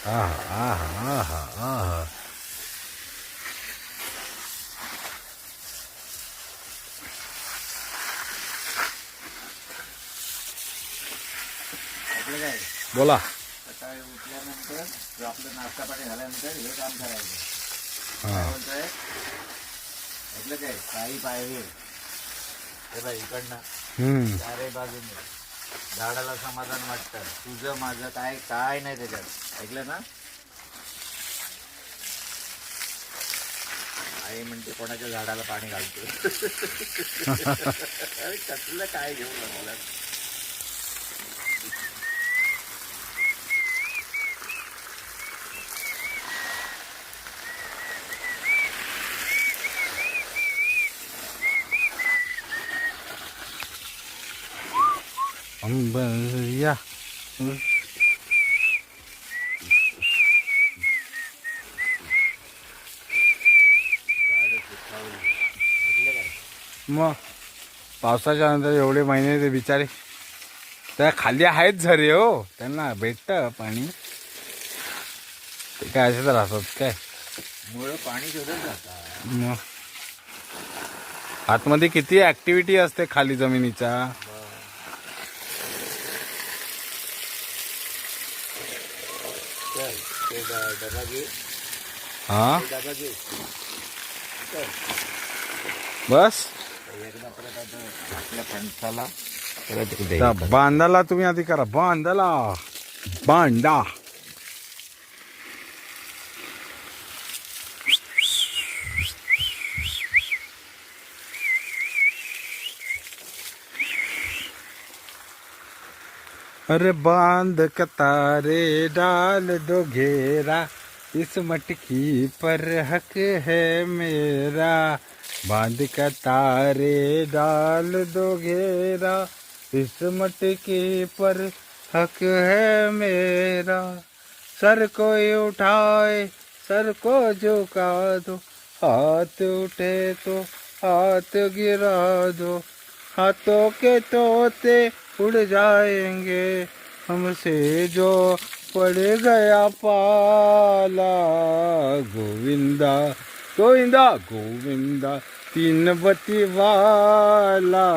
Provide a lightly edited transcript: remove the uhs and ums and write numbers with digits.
आहा आहा आहा आहा. आपलं काय बोला. सकाळी उठल्यानंतर आपलं नाश्ता पाणी झाल्यानंतर हे काम करायचं. हा. काय बोलतोय आपलं काय काही पाहिजे हे बाई इकडनं चारही बाजूने झाडाला समाधान वाटतं. तुझं माझं काय काय नाही त्याच्यात. ऐकलं ना. आई म्हणते कोणाच्या झाडाला पाणी घालतो. अरे कसलं काय घेऊन बसला. या. मग पावसाच्या नंतर एवढे महिने ते बिचारे त्या खाली आहेत झरे हो, त्यांना भेटतं पाणी. ते काय असे तर असत काय मुळे पाणी शोधत जातात. मग आतमध्ये किती ऍक्टिव्हिटी असते खाली जमिनीच्या. चल ते डबा घे. हा डबा घे. बस एकदा परत आता आपल्या फणसाला परत त्या बांधाला तुम्ही आधी करा. बांधाला बांधा. अरे बांध कतारे डाल दो घेरा, इस मटकी पर हक है मेरा. बांध कतारे डाल दो घेरा, इस मटकी पर हक है मेरा. सर को उठाए सर को झुका दो, हाथ उठे तो हाथ गिरा दो. हाथों के तोते उड़ जाएंगे, हमसे जो पड़ गया पाला. गोविंदा गोविंदा गोविंदा तीन बत्ती वाला.